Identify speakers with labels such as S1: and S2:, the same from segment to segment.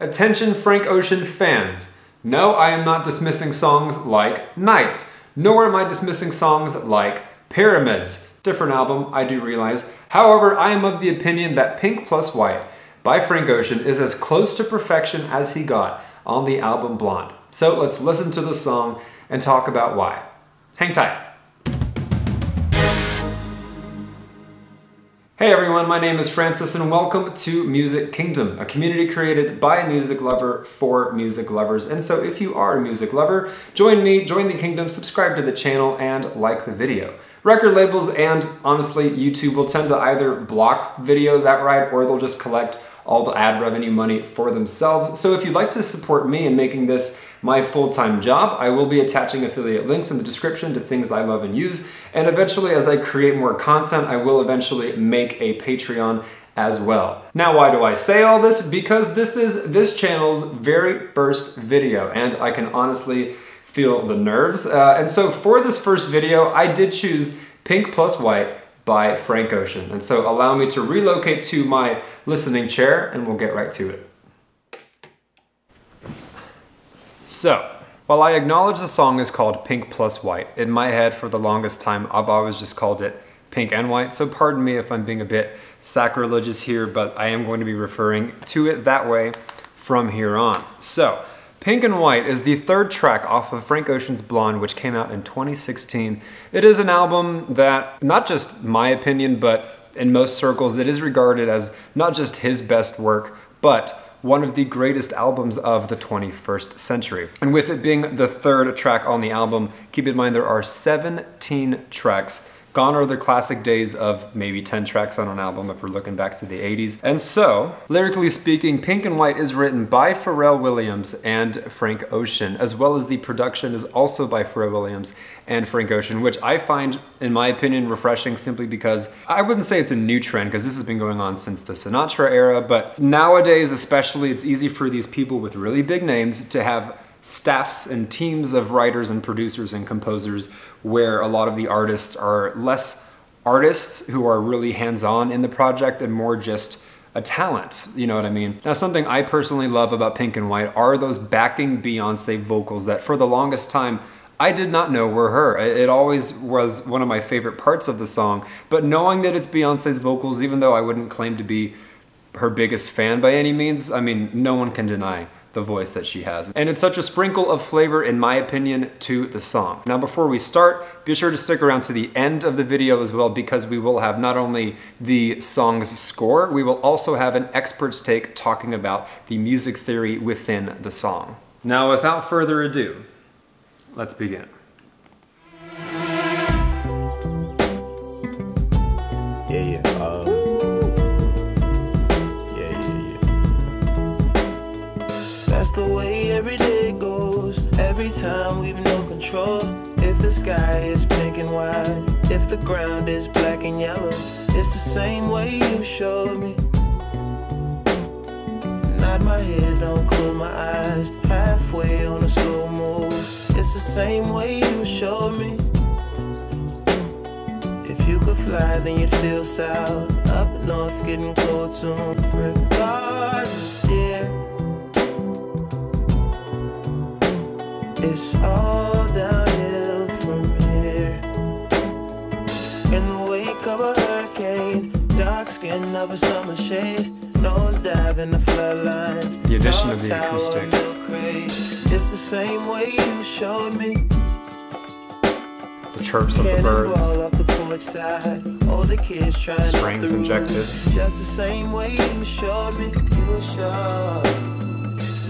S1: Attention Frank Ocean fans. No, I am not dismissing songs like Nights, nor am I dismissing songs like Pyramids. Different album, I do realize. However, I am of the opinion that Pink Plus White by Frank Ocean is as close to perfection as he got on the album Blond. So let's listen to the song and talk about why. Hang tight. Hey everyone, my name is Francis and welcome to Music Kingdom, a community created by a music lover for music lovers. And so if you are a music lover, join me, join the kingdom, subscribe to the channel, and like the video. Record labels and honestly YouTube will tend to either block videos outright or they'll just collect all the ad revenue money for themselves. So if you'd like to support me in making this my full-time job, I will be attaching affiliate links in the description to things I love and use. And eventually, as I create more content, I will eventually make a Patreon as well. Now, why do I say all this? Because this is this channel's very first video, and I can honestly feel the nerves. And so for this first video, I did choose Pink Plus White by Frank Ocean. And so allow me to relocate to my listening chair and we'll get right to it. So, while I acknowledge the song is called Pink Plus White, in my head for the longest time I've always just called it Pink and White, so pardon me if I'm being a bit sacrilegious here, but I am going to be referring to it that way from here on. So, Pink and White is the third track off of Frank Ocean's Blond, which came out in 2016. It is an album that, not just my opinion, but in most circles, it is regarded as not just his best work, but one of the greatest albums of the 21st century. And with it being the third track on the album, keep in mind there are 17 tracks. Gone are the classic days of maybe 10 tracks on an album if we're looking back to the 80s. And so, lyrically speaking, Pink and White is written by Pharrell Williams and Frank Ocean, as well as the production is also by Pharrell Williams and Frank Ocean, which I find, in my opinion, refreshing simply because I wouldn't say it's a new trend because this has been going on since the Sinatra era, but nowadays especially it's easy for these people with really big names to have staffs and teams of writers and producers and composers where a lot of the artists are less artists who are really hands-on in the project and more just a talent, you know what I mean? Now, something I personally love about Pink and White are those backing Beyonce vocals that for the longest time I did not know were her. It always was one of my favorite parts of the song, but knowing that it's Beyonce's vocals, even though I wouldn't claim to be her biggest fan by any means, I mean, no one can deny the voice that she has. And it's such a sprinkle of flavor, in my opinion, to the song. Now, before we start, be sure to stick around to the end of the video as well, because we will have not only the song's score, we will also have an expert's take talking about the music theory within the song. Now, without further ado, let's begin.
S2: That's the way every day goes. Every time we've no control. If the sky is pink and white, if the ground is black and yellow, it's the same way you showed me. Nod my head, don't close my eyes. Halfway on a slow move. It's the same way you showed me. If you could fly, then you'd feel south. Up north's getting cold soon. Regardless, dear, it's all downhill from here. In the wake of a hurricane, dark skin of a summer shade, nosedive in the floodlines.
S1: The addition of the acoustic.
S2: It's the same way you showed me.
S1: The chirps of the birds.
S2: Off the porch side. Older kids trying
S1: strings injected.
S2: Just the same way you showed me. You showed.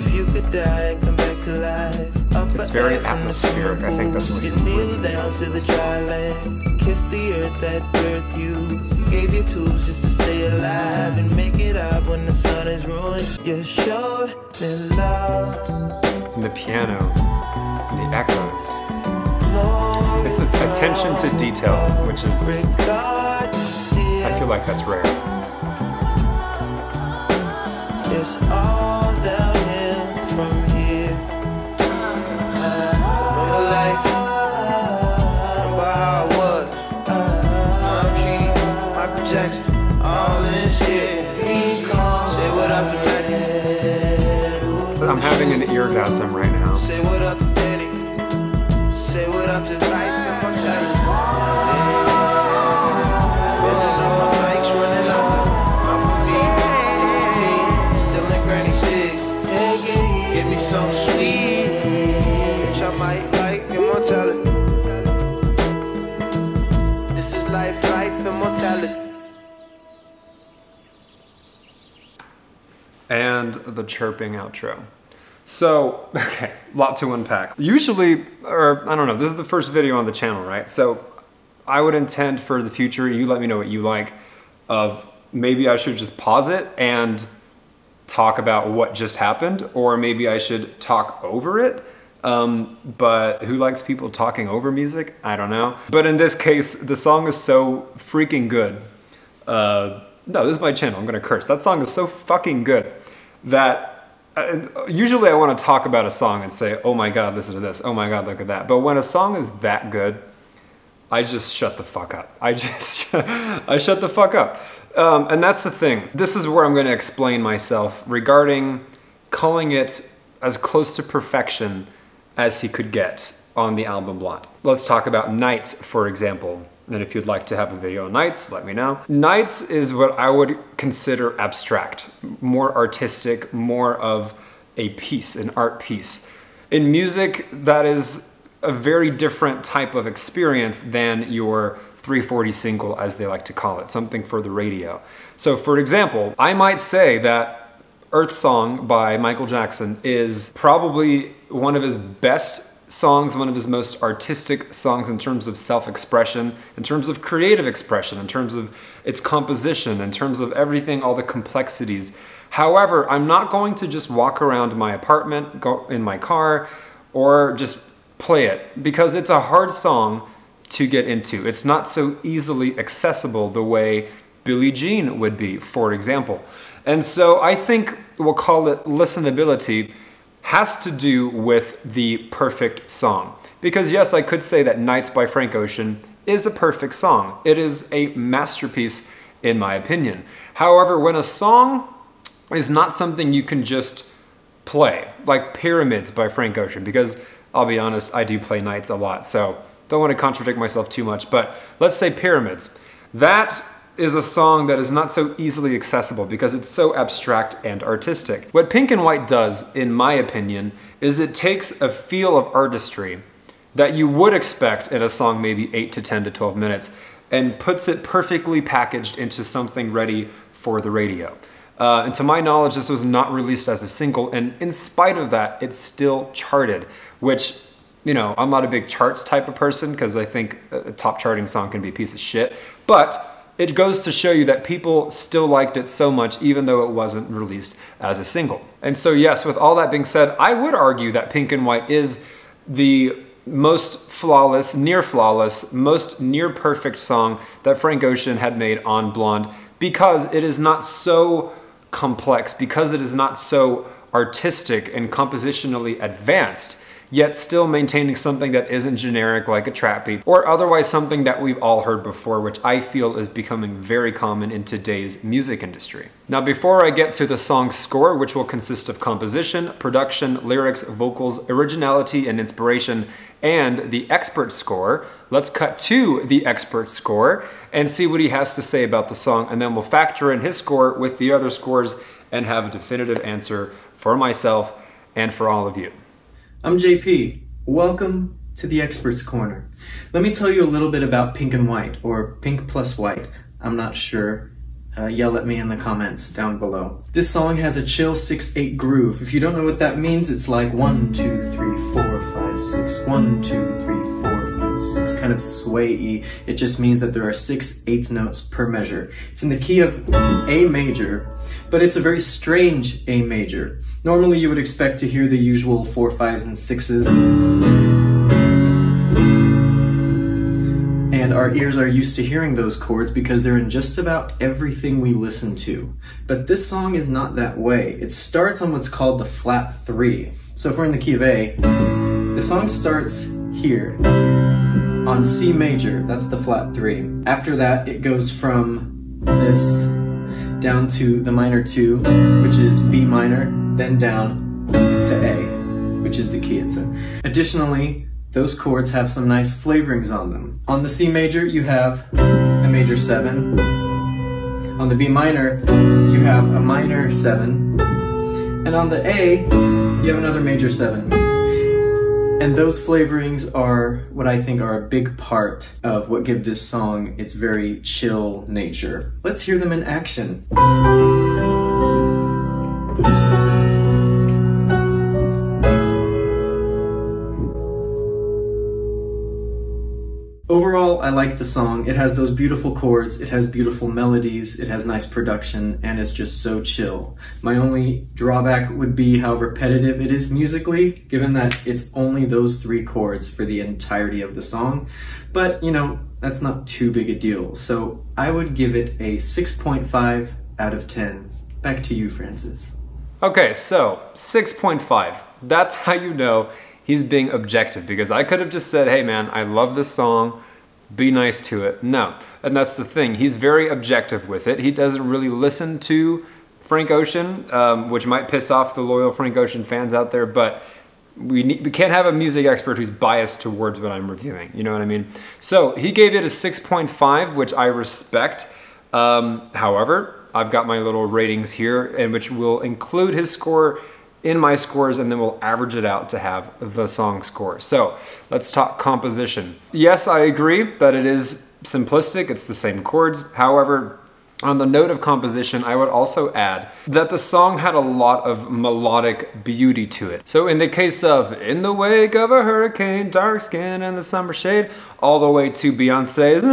S2: If you could die and come back to life.
S1: It's very atmospheric. I think that's what you really
S2: down to the dry land. Kiss the earth that birthed you. Gave you tools just to stay alive and make it up when the sun is ruined. You showed me love.
S1: And the piano, and the echoes. It's attention to detail, which is, I feel like that's rare.
S2: It's all downhill from here. Real life, remember how it was. Concrete, Michael Jackson, all this shit. Say what up to Reddit.
S1: I'm having an eargasm right now.
S2: Say what up to Danny. Say what up to life and mortality. Rolling up my bikes, running up. Off of me, 18, still in granny 6. Give me some sweet. Bitch, I might like immortality. This is life, life, immortality.
S1: And the chirping outro. So, okay, lot to unpack. Usually, or I don't know, this is the first video on the channel, right? So I would intend for the future, you let me know what you like, of maybe I should just pause it and talk about what just happened, or maybe I should talk over it. But who likes people talking over music? I don't know. But in this case, the song is so freaking good. No, this is my channel, I'm gonna curse. That song is so fucking good that usually I want to talk about a song and say, oh my god, listen to this, oh my god, look at that. But when a song is that good, I just shut the fuck up. I shut the fuck up. And that's the thing. This is where I'm going to explain myself regarding calling it as close to perfection as he could get on the album Blond. Let's talk about Nights, for example. And if you'd like to have a video on Nights, let me know. Nights is what I would consider abstract, more artistic, more of a piece, an art piece. In music, that is a very different type of experience than your 340 single, as they like to call it, something for the radio. So for example, I might say that Earth Song by Michael Jackson is probably one of his best songs, one of his most artistic songs in terms of self-expression, in terms of creative expression, in terms of its composition, in terms of everything, all the complexities. However, I'm not going to just walk around my apartment, go in my car, or just play it, because it's a hard song to get into. It's not so easily accessible the way Billie Jean would be, for example. And so I think we'll call it listenability has to do with the perfect song. Because yes, I could say that Nights by Frank Ocean is a perfect song. It is a masterpiece in my opinion. However, when a song is not something you can just play, like Pyramids by Frank Ocean, because I'll be honest, I do play Nights a lot, so don't want to contradict myself too much, but let's say Pyramids. That is a song that is not so easily accessible because it's so abstract and artistic. What Pink and White does, in my opinion, is it takes a feel of artistry that you would expect in a song maybe 8 to 10 to 12 minutes and puts it perfectly packaged into something ready for the radio. And to my knowledge, this was not released as a single, and in spite of that, it's still charted, which, you know, I'm not a big charts type of person because I think a top charting song can be a piece of shit, but it goes to show you that people still liked it so much even though it wasn't released as a single. And so yes, with all that being said, I would argue that Pink and White is the most flawless, most near perfect song that Frank Ocean had made on Blond, because it is not so complex, because it is not so artistic and compositionally advanced, yet still maintaining something that isn't generic like a trap beat, or otherwise something that we've all heard before, which I feel is becoming very common in today's music industry. Now, before I get to the song's score, which will consist of composition, production, lyrics, vocals, originality, and inspiration, and the expert score, let's cut to the expert score and see what he has to say about the song, and then we'll factor in his score with the other scores and have a definitive answer for myself and for all of you.
S3: I'm JP. Welcome to the Experts Corner. Let me tell you a little bit about Pink and White, or Pink plus White. I'm not sure. Yell at me in the comments down below. This song has a chill 6/8 groove. If you don't know what that means, it's like 1, 2, 3, 4, 5, 6, 1, 2, 3, 4, 5, 6, kind of sway-y. It just means that there are 6/8 notes per measure. It's in the key of A major, but it's a very strange A major. Normally you would expect to hear the usual 4, 5s, and 6s. And our ears are used to hearing those chords because they're in just about everything we listen to. But this song is not that way. It starts on what's called the flat 3. So if we're in the key of A, the song starts here on C major, that's the flat 3. After that, it goes from this down to the minor 2, which is B minor, then down, to A, which is the key it's in. Additionally, those chords have some nice flavorings on them. On the C major, you have a major 7. On the B minor, you have a minor 7. And on the A, you have another major 7. And those flavorings are what I think are a big part of what give this song its very chill nature. Let's hear them in action. Overall, I like the song. It has those beautiful chords, it has beautiful melodies, it has nice production, and it's just so chill. My only drawback would be how repetitive it is musically, given that it's only those 3 chords for the entirety of the song. But, you know, that's not too big a deal. So I would give it a 6.5 out of 10. Back to you, Francis.
S1: Okay, so 6.5. That's how you know he's being objective, because I could have just said, hey man, I love this song, be nice to it. No, and that's the thing. He's very objective with it. He doesn't really listen to Frank Ocean, which might piss off the loyal Frank Ocean fans out there, but we can't have a music expert who's biased towards what I'm reviewing, you know what I mean? So he gave it a 6.5, which I respect. However, I've got my little ratings here, and which will include his score in my scores, and then we'll average it out to have the song score. So let's talk composition. Yes, I agree that it is simplistic, it's the same chords. However, on the note of composition, I would also add that the song had a lot of melodic beauty to it. So in the case of In the Wake of a Hurricane, Dark Skin and the Summer Shade, all the way to Beyonce's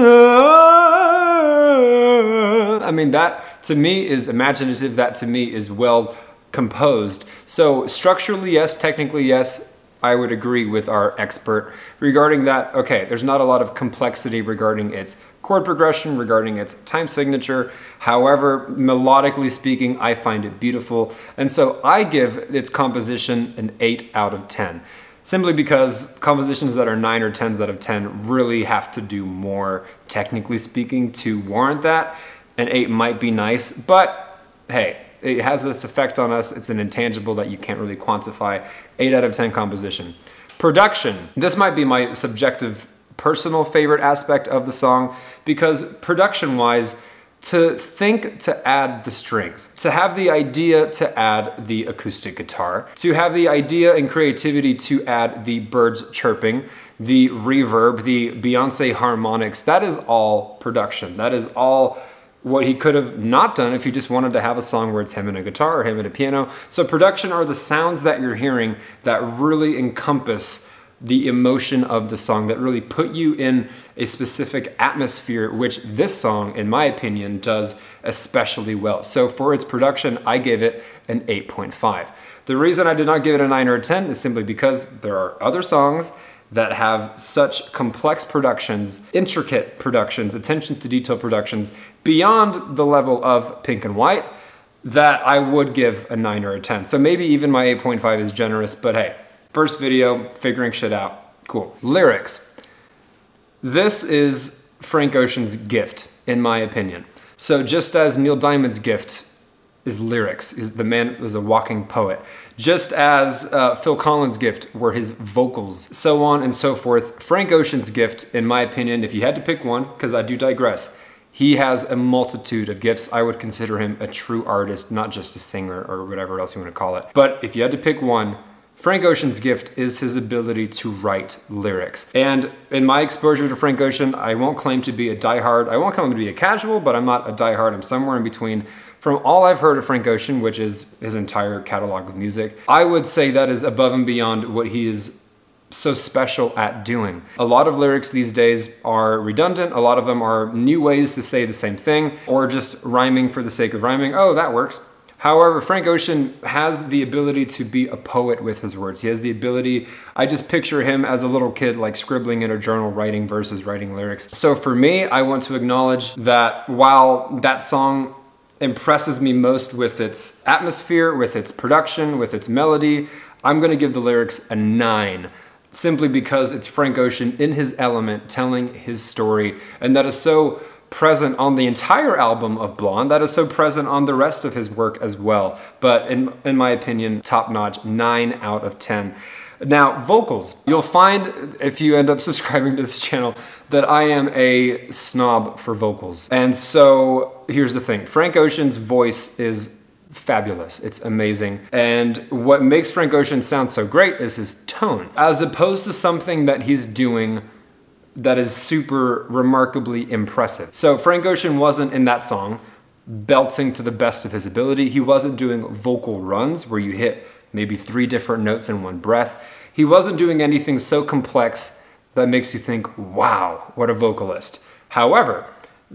S1: I mean, that to me is imaginative, that to me is well composed. So structurally, yes, technically, yes, I would agree with our expert regarding that. Okay, there's not a lot of complexity regarding its chord progression, regarding its time signature. However, melodically speaking, I find it beautiful. And so I give its composition an 8 out of 10. Simply because compositions that are 9 or 10s out of 10 really have to do more, technically speaking, to warrant that. An 8 might be nice, but hey, it has this effect on us. It's an intangible that you can't really quantify. 8 out of 10 composition. Production. This might be my subjective, personal favorite aspect of the song, because production-wise, to think to add the strings, to have the idea to add the acoustic guitar, to have the idea and creativity to add the birds chirping, the reverb, the Beyonce harmonics, that is all production. That is all what he could have not done if he just wanted to have a song where it's him and a guitar or him and a piano. So production are the sounds that you're hearing that really encompass the emotion of the song, that really put you in a specific atmosphere, which this song, in my opinion, does especially well. So for its production, I gave it an 8.5. The reason I did not give it a 9 or a 10 is simply because there are other songs that have such complex productions, intricate productions, attention to detail productions, beyond the level of Pink and White, that I would give a 9 or a 10. So maybe even my 8.5 is generous, but hey, first video, figuring shit out, cool. Lyrics. This is Frank Ocean's gift, in my opinion. So just as Neil Diamond's gift is lyrics, the man was a walking poet. Just as Phil Collins' gift were his vocals, so on and so forth. Frank Ocean's gift, in my opinion, if you had to pick one, because I do digress, he has a multitude of gifts. I would consider him a true artist, not just a singer or whatever else you want to call it. But if you had to pick one, Frank Ocean's gift is his ability to write lyrics. And in my exposure to Frank Ocean, I won't claim to be a diehard. I won't claim to be a casual, but I'm not a diehard. I'm somewhere in between. From all I've heard of Frank Ocean, which is his entire catalog of music, I would say that is above and beyond what he is so special at doing. A lot of lyrics these days are redundant. A lot of them are new ways to say the same thing, or just rhyming for the sake of rhyming. Oh, that works. However, Frank Ocean has the ability to be a poet with his words. He has the ability, I just picture him as a little kid, like scribbling in a journal, writing verses, writing lyrics. So for me, I want to acknowledge that while that song impresses me most with its atmosphere, with its production, with its melody, I'm gonna give the lyrics a 9. Simply because it's Frank Ocean in his element telling his story, and that is so present on the entire album of Blond, that is so present on the rest of his work as well. But in my opinion, top notch, 9 out of 10. Now, vocals. You'll find, if you end up subscribing to this channel, that I am a snob for vocals. And so, here's the thing. Frank Ocean's voice is fabulous. It's amazing. And what makes Frank Ocean sound so great is his tone, as opposed to something that he's doing that is super remarkably impressive. So Frank Ocean wasn't in that song belting to the best of his ability. He wasn't doing vocal runs where you hit maybe 3 different notes in one breath. He wasn't doing anything so complex that makes you think, wow, what a vocalist. However,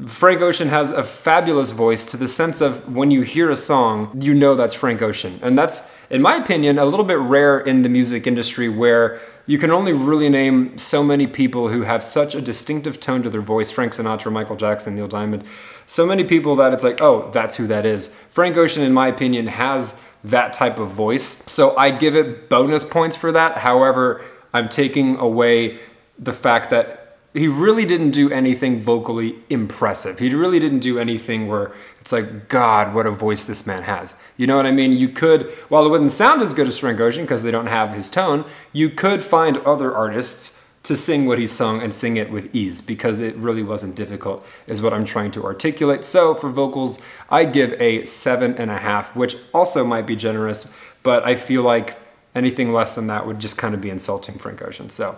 S1: Frank Ocean has a fabulous voice to the sense of when you hear a song, you know that's Frank Ocean. And that's, in my opinion, a little bit rare in the music industry where you can only really name so many people who have such a distinctive tone to their voice. Frank Sinatra, Michael Jackson, Neil Diamond. So many people that it's like, oh, that's who that is. Frank Ocean, in my opinion, has that type of voice. So I give it bonus points for that. However, I'm taking away the fact that he really didn't do anything vocally impressive. He really didn't do anything where it's like, God, what a voice this man has. You know what I mean? You could, while it wouldn't sound as good as Frank Ocean because they don't have his tone, you could find other artists to sing what he sung and sing it with ease because it really wasn't difficult is what I'm trying to articulate. So for vocals, I give a 7.5, which also might be generous, but I feel like anything less than that would just kind of be insulting Frank Ocean. So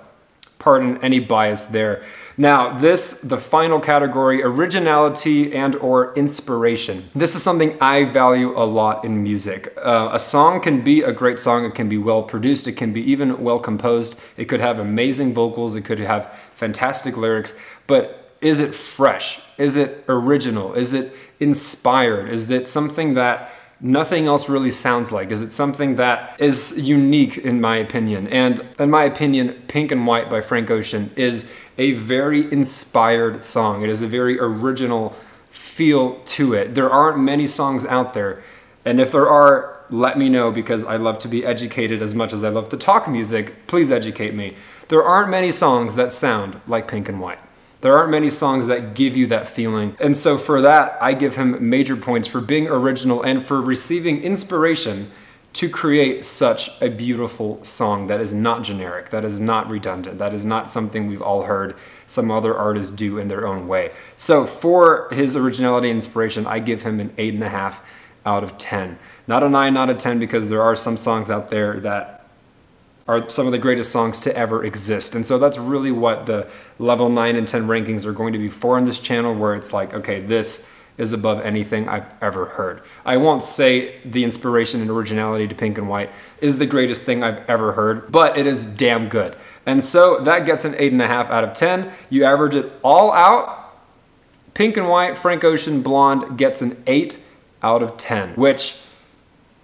S1: pardon any bias there. Now the final category, originality and or inspiration. This is something I value a lot in music. A song can be a great song, it can be well produced, it can be even well composed, it could have amazing vocals, it could have fantastic lyrics, but is it fresh? Is it original? Is it inspired? Is it something that nothing else really sounds like? Is it something that is unique in my opinion? And in my opinion, Pink and White by Frank Ocean is a very inspired song. It is a very original feel to it. There aren't many songs out there, and if there are, let me know because I love to be educated as much as I love to talk music. Please educate me. There aren't many songs that sound like Pink and White. There aren't many songs that give you that feeling. And so for that, I give him major points for being original and for receiving inspiration to create such a beautiful song that is not generic, that is not redundant, that is not something we've all heard some other artists do in their own way. So for his originality and inspiration, I give him an 8.5 out of 10. Not a 9 out of 10 because there are some songs out there that are some of the greatest songs to ever exist. And so that's really what the level 9 and 10 rankings are going to be for on this channel, where it's like, okay, this is above anything I've ever heard. I won't say the inspiration and originality to Pink and White is the greatest thing I've ever heard, but it is damn good. And so that gets an 8.5 out of 10. You average it all out, Pink and White, Frank Ocean, Blonde gets an 8 out of 10, which,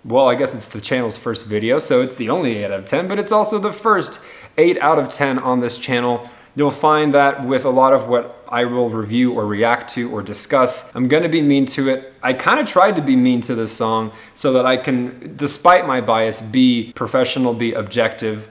S1: well, I guess it's the channel's first video, so it's the only 8 out of 10, but it's also the first 8 out of 10 on this channel. You'll find that with a lot of what I will review or react to or discuss, I'm gonna be mean to it. I kind of tried to be mean to this song so that I can, despite my bias, be professional, be objective.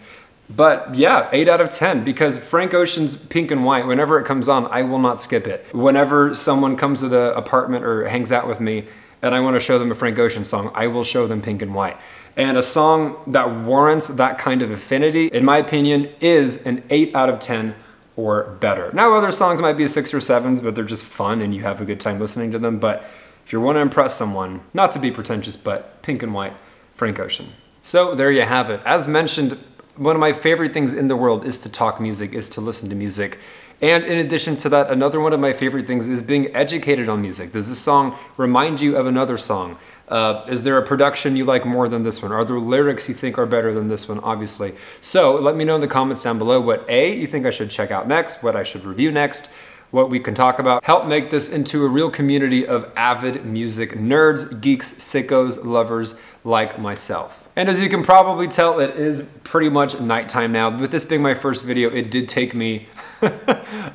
S1: But yeah, 8 out of 10, because Frank Ocean's Pink and White, whenever it comes on, I will not skip it. Whenever someone comes to the apartment or hangs out with me, and I want to show them a Frank Ocean song, I will show them Pink and White. And a song that warrants that kind of affinity, in my opinion, is an 8 out of 10 or better. Now other songs might be 6s or 7s, but they're just fun and you have a good time listening to them. But if you want to impress someone, not to be pretentious, but Pink and White, Frank Ocean. So there you have it. As mentioned, one of my favorite things in the world is to talk music, is to listen to music. And in addition to that, another one of my favorite things is being educated on music. Does this song remind you of another song? Is there a production you like more than this one? Are there lyrics you think are better than this one? Obviously. So let me know in the comments down below what A, you think I should check out next, what I should review next, what we can talk about. Help make this into a real community of avid music nerds, geeks, sickos, lovers like myself. And as you can probably tell, it is pretty much nighttime now. With this being my first video, it did take me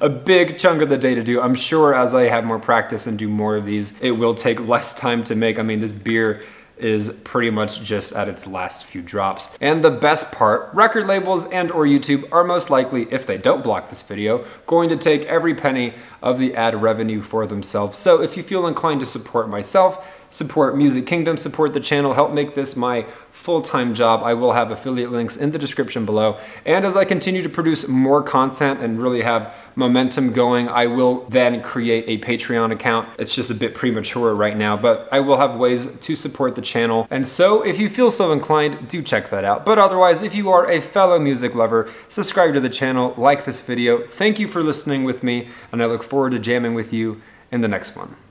S1: a big chunk of the day to do. I'm sure as I have more practice and do more of these, it will take less time to make. I mean, this beer is pretty much just at its last few drops. And the best part, record labels and or YouTube are most likely, if they don't block this video, going to take every penny of the ad revenue for themselves. So if you feel inclined to support myself, support Music Kingdom, support the channel, help make this my full-time job, I will have affiliate links in the description below. And as I continue to produce more content and really have momentum going, I will then create a Patreon account. It's just a bit premature right now, but I will have ways to support the channel. And so if you feel so inclined, do check that out. But otherwise, if you are a fellow music lover, subscribe to the channel, like this video. Thank you for listening with me, and I look forward to jamming with you in the next one.